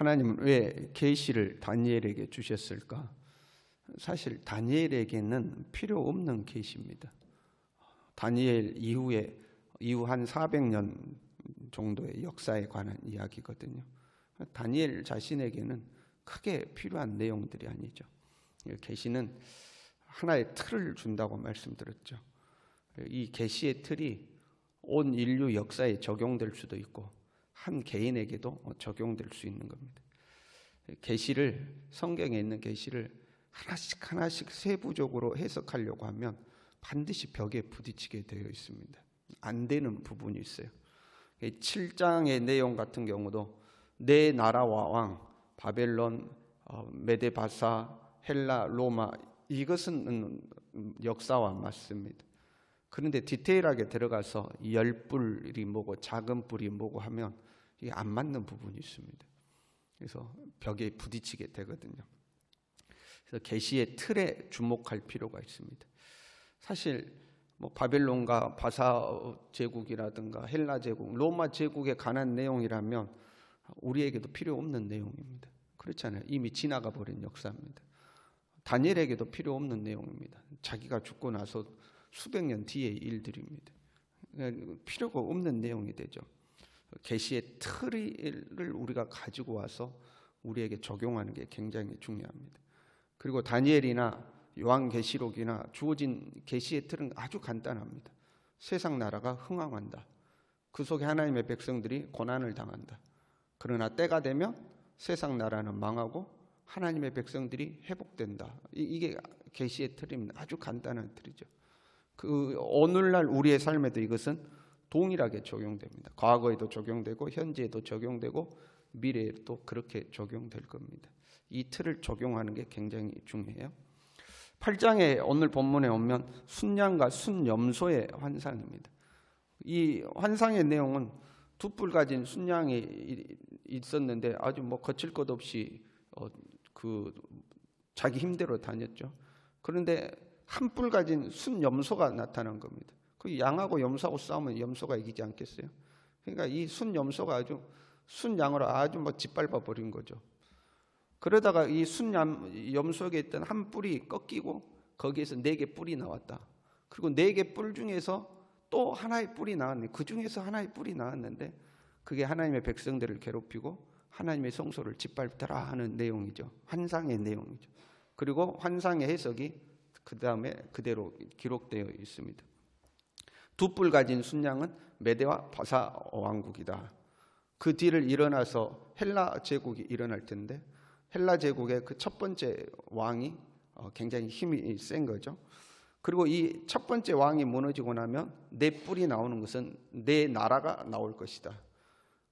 하나님은 왜 계시를 다니엘에게 주셨을까? 사실 다니엘에게는 필요 없는 계시입니다. 다니엘 이후 한 400년 정도의 역사에 관한 이야기거든요. 다니엘 자신에게는 크게 필요한 내용들이 아니죠. 계시는 하나의 틀을 준다고 말씀드렸죠. 이 계시의 틀이 온 인류 역사에 적용될 수도 있고 한 개인에게도 적용될 수 있는 겁니다. 계시를, 성경에 있는 계시를 하나씩 세부적으로 해석하려고 하면 반드시 벽에 부딪히게 되어 있습니다. 안 되는 부분이 있어요. 7장의 내용 같은 경우도 네 나라와 왕, 바벨론, 메데바사, 헬라, 로마, 이것은 역사와 맞습니다. 그런데 디테일하게 들어가서 열뿔이 뭐고 작은 뿔이 뭐고 하면 이게 안 맞는 부분이 있습니다. 그래서 벽에 부딪히게 되거든요. 그래서 계시의 틀에 주목할 필요가 있습니다. 사실 뭐 바벨론과 바사 제국이라든가 헬라 제국, 로마 제국에 관한 내용이라면 우리에게도 필요 없는 내용입니다. 그렇잖아요. 이미 지나가 버린 역사입니다. 다니엘에게도 필요 없는 내용입니다. 자기가 죽고 나서 수백 년 뒤의 일들입니다. 필요가 없는 내용이 되죠. 계시의 틀을 우리가 가지고 와서 우리에게 적용하는 게 굉장히 중요합니다. 그리고 다니엘이나 요한계시록이나 주어진 계시의 틀은 아주 간단합니다. 세상 나라가 흥왕한다. 그 속에 하나님의 백성들이 고난을 당한다. 그러나 때가 되면 세상 나라는 망하고 하나님의 백성들이 회복된다. 이게 계시의 틀입니다. 아주 간단한 틀이죠. 오늘날 우리의 삶에도 이것은 동일하게 적용됩니다. 과거에도 적용되고 현재에도 적용되고 미래에도 그렇게 적용될 겁니다. 이 틀을 적용하는 게 굉장히 중요해요. 8장에 오늘 본문에 오면 순양과 순염소의 환상입니다. 이 환상의 내용은 두 뿔 가진 순양이 있었는데 아주 뭐 거칠 것 없이 자기 힘대로 다녔죠. 그런데 한 뿔 가진 순염소가 나타난 겁니다. 그 양하고 염소하고 싸우면 염소가 이기지 않겠어요? 그러니까 이 순염소가 순양으로 아주 뭐 짓밟아 버린 거죠. 그러다가 이 순염소에 있던 한 뿔이 꺾이고 거기에서 4개 뿔이 나왔다. 그리고 4개 뿔 중에서 또 하나의 뿔이 나왔네. 그 중에서 하나의 뿔이 나왔는데 그게 하나님의 백성들을 괴롭히고 하나님의 성소를 짓밟더라 하는 내용이죠. 환상의 내용이죠. 그리고 환상의 해석이 그 다음에 그대로 기록되어 있습니다. 두 뿔 가진 순양은 메대와 바사 왕국이다. 그 뒤를 일어나서 헬라 제국이 일어날 텐데 헬라 제국의 그 첫 번째 왕이 굉장히 힘이 센 거죠. 그리고 이 첫 번째 왕이 무너지고 나면 4뿔이 나오는 것은 4나라가 나올 것이다.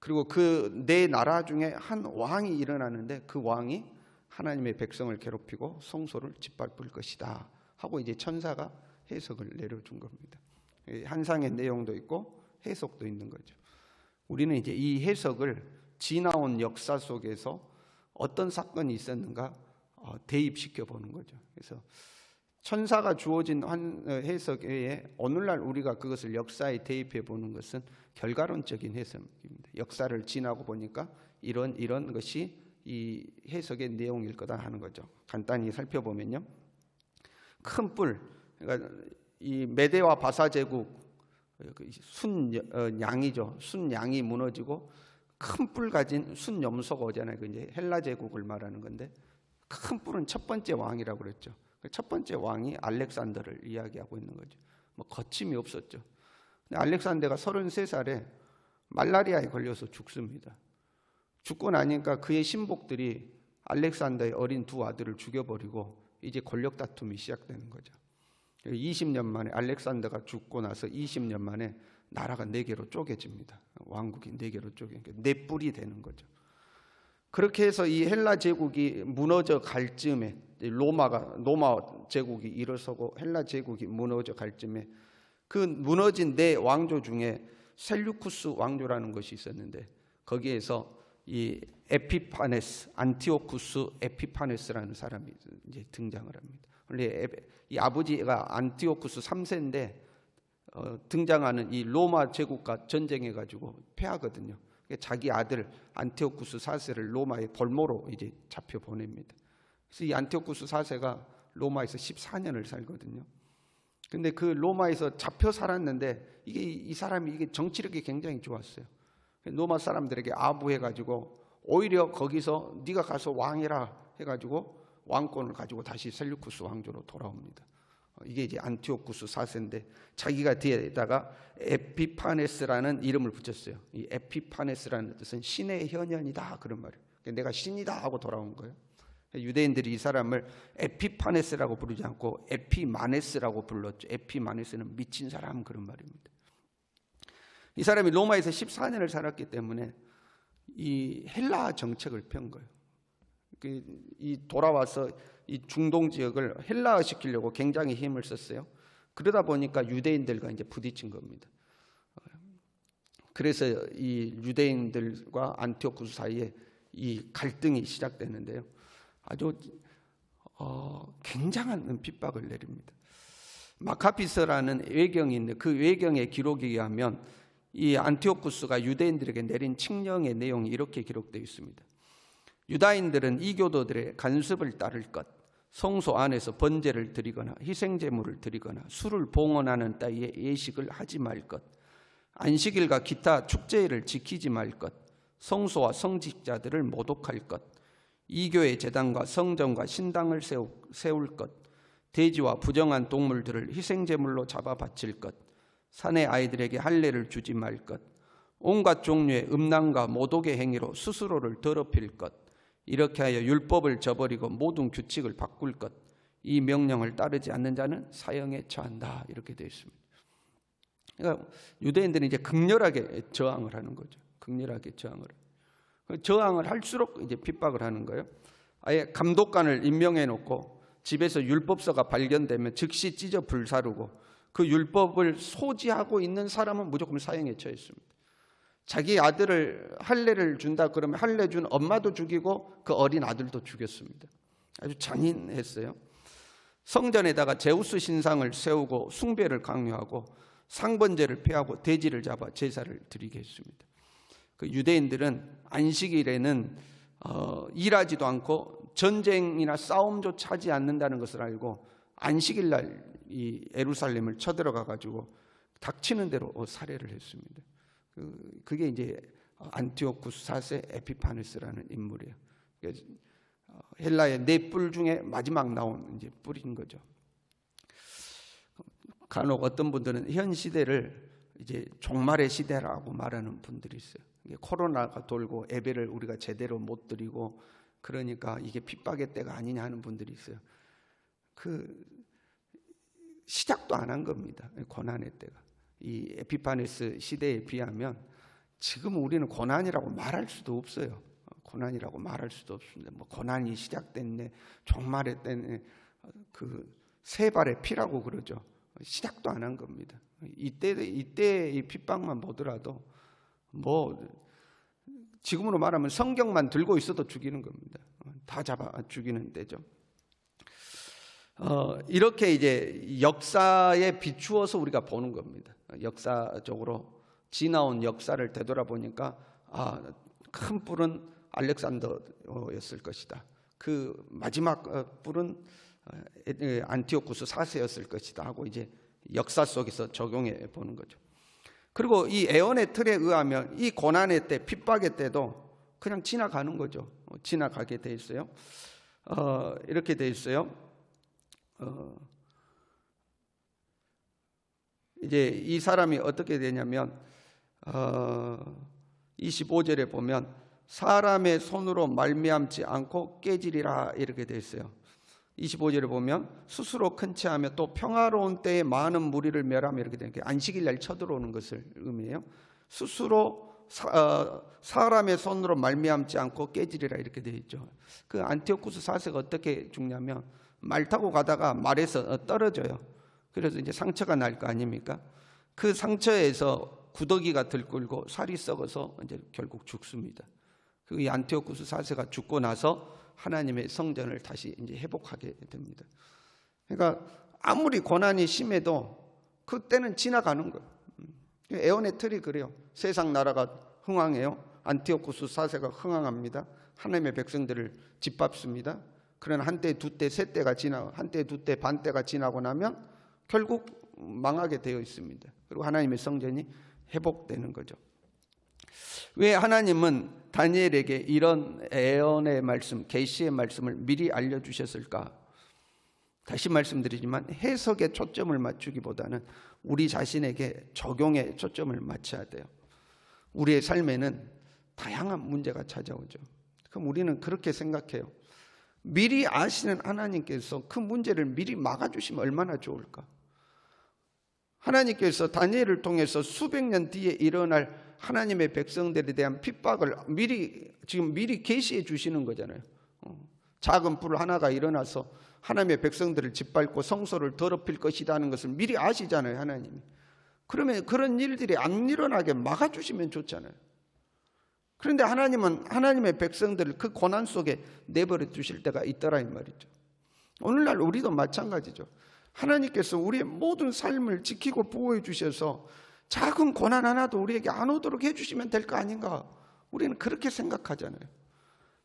그리고 그 4나라 중에 한 왕이 일어나는데 그 왕이 하나님의 백성을 괴롭히고 성소를 짓밟을 것이다 하고 이제 천사가 해석을 내려준 겁니다. 환상의 내용도 있고 해석도 있는 거죠. 우리는 이제 이 해석을 지나온 역사 속에서 어떤 사건이 있었는가 대입시켜 보는 거죠. 그래서 천사가 주어진 해석 외에 오늘날 우리가 그것을 역사에 대입해 보는 것은 결과론적인 해석입니다. 역사를 지나고 보니까 이런 것이 이 해석의 내용일 거다 하는 거죠. 간단히 살펴보면요, 큰 뿔, 그러니까 이 메대와 바사 제국 순양이죠. 순양이 무너지고 큰 뿔 가진 순염소가 오잖아요. 그 이제 헬라 제국을 말하는 건데 큰 뿔은 첫 번째 왕이라고 그랬죠. 첫 번째 왕이 알렉산더를 이야기하고 있는 거죠. 뭐 거침이 없었죠. 근데 알렉산더가 33살에 말라리아에 걸려서 죽습니다. 죽고 나니까 그의 신복들이 알렉산더의 어린 2 아들을 죽여버리고 이제 권력 다툼이 시작되는 거죠. 20년 만에 알렉산더가 죽고 나서 20년 만에 나라가 4개로 쪼개집니다. 왕국이 4개로 쪼개니까 4뿔이 되는 거죠. 그렇게 해서 이 헬라 제국이 무너져 갈 즈음에 로마 제국이 일어서고 헬라 제국이 무너져 갈 즈음에 그 무너진 4 왕조 중에 셀류쿠스 왕조라는 것이 있었는데 거기에서 이 에피파네스, 안티오쿠스 에피파네스라는 사람이 이제 등장을 합니다. 원래 이 아버지가 안티오쿠스 3세인데 등장하는 이 로마 제국과 전쟁해 가지고 패하거든요. 자기 아들 안티오쿠스 4세를 로마의 볼모로 이제 잡혀 보냅니다. 그래서 이 안티오쿠스 4세가 로마에서 14년을 살거든요. 근데 그 로마에서 잡혀 살았는데 이 사람이 이게 정치력이 굉장히 좋았어요. 로마 사람들에게 아부해가지고 오히려 거기서 네가 가서 왕해라 해가지고 왕권을 가지고 다시 셀루쿠스 왕조로 돌아옵니다. 이게 이제 안티오쿠스 4세인데 자기가 뒤에다가 에피파네스라는 이름을 붙였어요. 이 에피파네스라는 뜻은 신의 현현이다 그런 말이에요. 내가 신이다 하고 돌아온 거예요. 유대인들이 이 사람을 에피파네스라고 부르지 않고 에피마네스라고 불렀죠. 에피마네스는 미친 사람 그런 말입니다. 이 사람이 로마에서 14년을 살았기 때문에 이 헬라 정책을 편 거예요. 이 돌아와서 이 중동 지역을 헬라화 시키려고 굉장히 힘을 썼어요. 그러다 보니까 유대인들과 이제 부딪힌 겁니다. 그래서 이 유대인들과 안티오쿠스 사이에 이 갈등이 시작되는데요. 아주 굉장한 핍박을 내립니다. 마카피서라는 외경이 있는데 그 외경의 기록에 의하면 이 안티오쿠스가 유대인들에게 내린 칙령의 내용이 이렇게 기록되어 있습니다. 유다인들은 이교도들의 간섭을 따를 것, 성소 안에서 번제를 드리거나 희생제물을 드리거나 술을 봉헌하는 따위의 예식을 하지 말 것, 안식일과 기타 축제일을 지키지 말 것, 성소와 성직자들을 모독할 것, 이교의 제단과 성전과 신당을 세울 것, 돼지와 부정한 동물들을 희생제물로 잡아 바칠 것, 산의 아이들에게 할례를 주지 말 것, 온갖 종류의 음란과 모독의 행위로 스스로를 더럽힐 것, 이렇게 하여 율법을 저버리고 모든 규칙을 바꿀 것, 이 명령을 따르지 않는 자는 사형에 처한다 이렇게 되어 있습니다. 그러니까 유대인들은 이제 극렬하게 저항을 하는 거죠. 극렬하게 저항을 할수록 이제 핍박을 하는 거예요. 아예 감독관을 임명해 놓고 집에서 율법서가 발견되면 즉시 찢어 불사르고 그 율법을 소지하고 있는 사람은 무조건 사형에 처했습니다. 자기 아들을 할례를 준다 그러면 할례 준 엄마도 죽이고 그 어린 아들도 죽였습니다. 아주 잔인했어요. 성전에다가 제우스 신상을 세우고 숭배를 강요하고 상번제를 폐하고 돼지를 잡아 제사를 드리게 했습니다. 그 유대인들은 안식일에는 일하지도 않고 전쟁이나 싸움조차 하지 않는다는 것을 알고 안식일 날 이 예루살렘을 쳐들어가 가지고 닥치는 대로 살해를 했습니다. 그게 이제 안티오쿠스 4세 에피파네스라는 인물이에요. 헬라의 네 뿔 중에 마지막 나온 이제 뿔인 거죠. 간혹 어떤 분들은 현 시대를 이제 종말의 시대라고 말하는 분들이 있어요. 코로나가 돌고 예배를 우리가 제대로 못 드리고 그러니까 이게 핍박의 때가 아니냐 하는 분들이 있어요. 그 시작도 안 한 겁니다. 고난의 때가. 이 에피파네스 시대에 비하면 지금 우리는 고난이라고 말할 수도 없어요. 고난이라고 말할 수도 없습니다. 뭐 고난이 시작됐네, 종말의 때네, 그 세 발의 피라고 그러죠. 시작도 안 한 겁니다. 이때 이 핍박만 보더라도 뭐 지금으로 말하면 성경만 들고 있어도 죽이는 겁니다. 다 잡아 죽이는 때죠. 이렇게 이제 역사에 비추어서 우리가 보는 겁니다. 역사적으로 지나온 역사를 되돌아보니까 큰 뿔은 알렉산더였을 것이다. 그 마지막 뿔은 안티오쿠스 4세였을 것이다 하고 이제 역사 속에서 적용해 보는 거죠. 그리고 이 애언의 틀에 의하면 이 고난의 때, 핍박의 때도 그냥 지나가는 거죠. 지나가게 돼 있어요. 이렇게 돼 있어요. 이제 이 사람이 어떻게 되냐면 25절에 보면 사람의 손으로 말미암지 않고 깨지리라 이렇게 돼 있어요. 25절에 보면 스스로 큰 체하며 또 평화로운 때에 많은 무리를 멸하며 이렇게 되는 게 안식일 날 쳐들어오는 것을 의미해요. 스스로 사람의 손으로 말미암지 않고 깨지리라 이렇게 되어 있죠. 그 안티오쿠스 4세가 어떻게 죽냐면 말 타고 가다가 말에서 떨어져요. 그래서 이제 상처가 날 거 아닙니까? 그 상처에서 구더기가 들끓고 살이 썩어서 이제 결국 죽습니다. 그 이 안티오쿠스 4세가 죽고 나서 하나님의 성전을 다시 이제 회복하게 됩니다. 그러니까 아무리 고난이 심해도 그때는 지나가는 거예요. 애언의 틀이 그래요. 세상 나라가 흥왕해요. 안티오코스 4세가 흥황합니다. 하나님의 백성들을 짓밟습니다. 그러나 한때, 두때, 세 때가 지나고 한때, 두때, 반때가 지나고 나면 결국 망하게 되어 있습니다. 그리고 하나님의 성전이 회복되는 거죠. 왜 하나님은 다니엘에게 이런 예언의 말씀, 계시의 말씀을 미리 알려주셨을까? 다시 말씀드리지만 해석에 초점을 맞추기보다는 우리 자신에게 적용에 초점을 맞춰야 돼요. 우리의 삶에는 다양한 문제가 찾아오죠. 그럼 우리는 그렇게 생각해요. 미리 아시는 하나님께서 그 문제를 미리 막아주시면 얼마나 좋을까? 하나님께서 다니엘을 통해서 수백 년 뒤에 일어날 하나님의 백성들에 대한 핍박을 미리 계시해 주시는 거잖아요. 작은 불 하나가 일어나서 하나님의 백성들을 짓밟고 성소를 더럽힐 것이라는 것을 미리 아시잖아요, 하나님이. 그러면 그런 일들이 안 일어나게 막아주시면 좋잖아요. 그런데 하나님은 하나님의 백성들을 그 고난 속에 내버려 두실 때가 있더라 이 말이죠. 오늘날 우리도 마찬가지죠. 하나님께서 우리의 모든 삶을 지키고 보호해 주셔서 작은 고난 하나도 우리에게 안 오도록 해주시면 될 거 아닌가? 우리는 그렇게 생각하잖아요.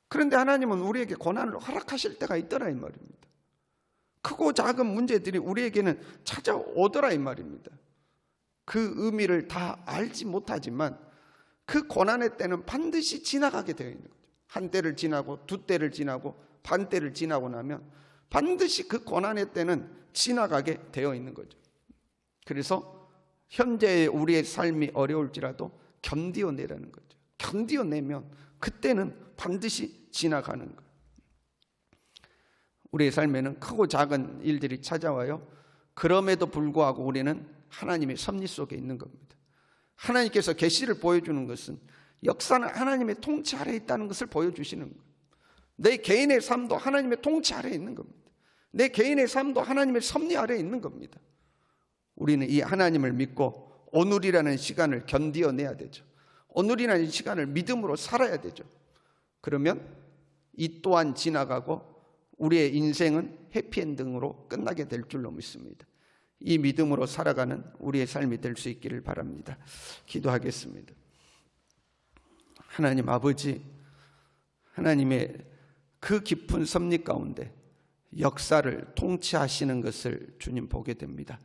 그런데 하나님은 우리에게 고난을 허락하실 때가 있더라 이 말입니다. 크고 작은 문제들이 우리에게는 찾아오더라 이 말입니다. 그 의미를 다 알지 못하지만 그 고난의 때는 반드시 지나가게 되어 있는 거죠. 한 때를 지나고 두 때를 지나고 반 때를 지나고 나면 반드시 그 고난의 때는 지나가게 되어 있는 거죠. 그래서 현재의 우리의 삶이 어려울지라도 견디어내라는 거죠. 견디어내면 그때는 반드시 지나가는 거예요. 우리의 삶에는 크고 작은 일들이 찾아와요. 그럼에도 불구하고 우리는 하나님의 섭리 속에 있는 겁니다. 하나님께서 계시를 보여주는 것은 역사는 하나님의 통치 아래에 있다는 것을 보여주시는 거예요. 내 개인의 삶도 하나님의 통치 아래에 있는 겁니다. 내 개인의 삶도 하나님의 섭리 아래에 있는 겁니다. 우리는 이 하나님을 믿고 오늘이라는 시간을 견디어내야 되죠. 오늘이라는 시간을 믿음으로 살아야 되죠. 그러면 이 또한 지나가고 우리의 인생은 해피엔딩으로 끝나게 될 줄로 믿습니다. 이 믿음으로 살아가는 우리의 삶이 될 수 있기를 바랍니다. 기도하겠습니다. 하나님 아버지, 하나님의 그 깊은 섭리 가운데 역사를 통치하시는 것을 주님 보게 됩니다.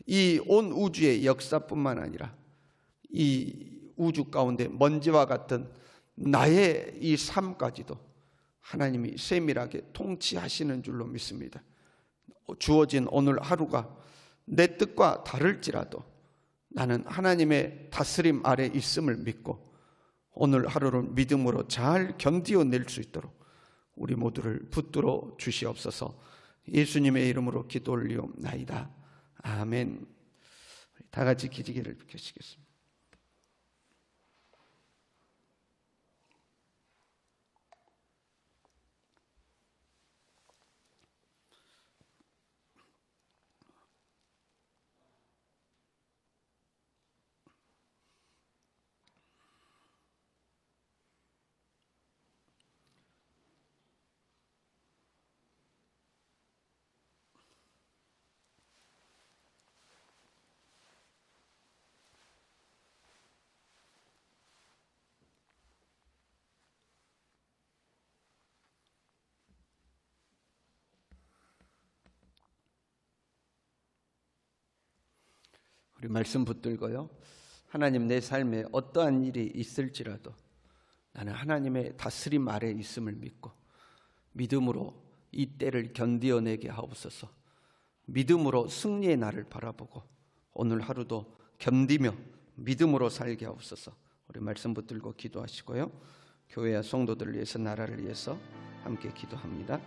이 온 우주의 역사뿐만 아니라 이 우주 가운데 먼지와 같은 나의 이 삶까지도 하나님이 세밀하게 통치하시는 줄로 믿습니다. 주어진 오늘 하루가 내 뜻과 다를지라도 나는 하나님의 다스림 아래 있음을 믿고 오늘 하루를 믿음으로 잘 견디어낼 수 있도록 우리 모두를 붙들어 주시옵소서. 예수님의 이름으로 기도 올리옵나이다. 아멘. 다 같이 기지개를 켜시겠습니다. 우리 말씀 붙들고요. 하나님, 내 삶에 어떠한 일이 있을지라도 나는 하나님의 다스림 아래 있음을 믿고 믿음으로 이 때를 견디어내게 하옵소서. 믿음으로 승리의 날을 바라보고 오늘 하루도 견디며 믿음으로 살게 하옵소서. 우리 말씀 붙들고 기도하시고요. 교회와 성도들을 위해서, 나라를 위해서 함께 기도합니다.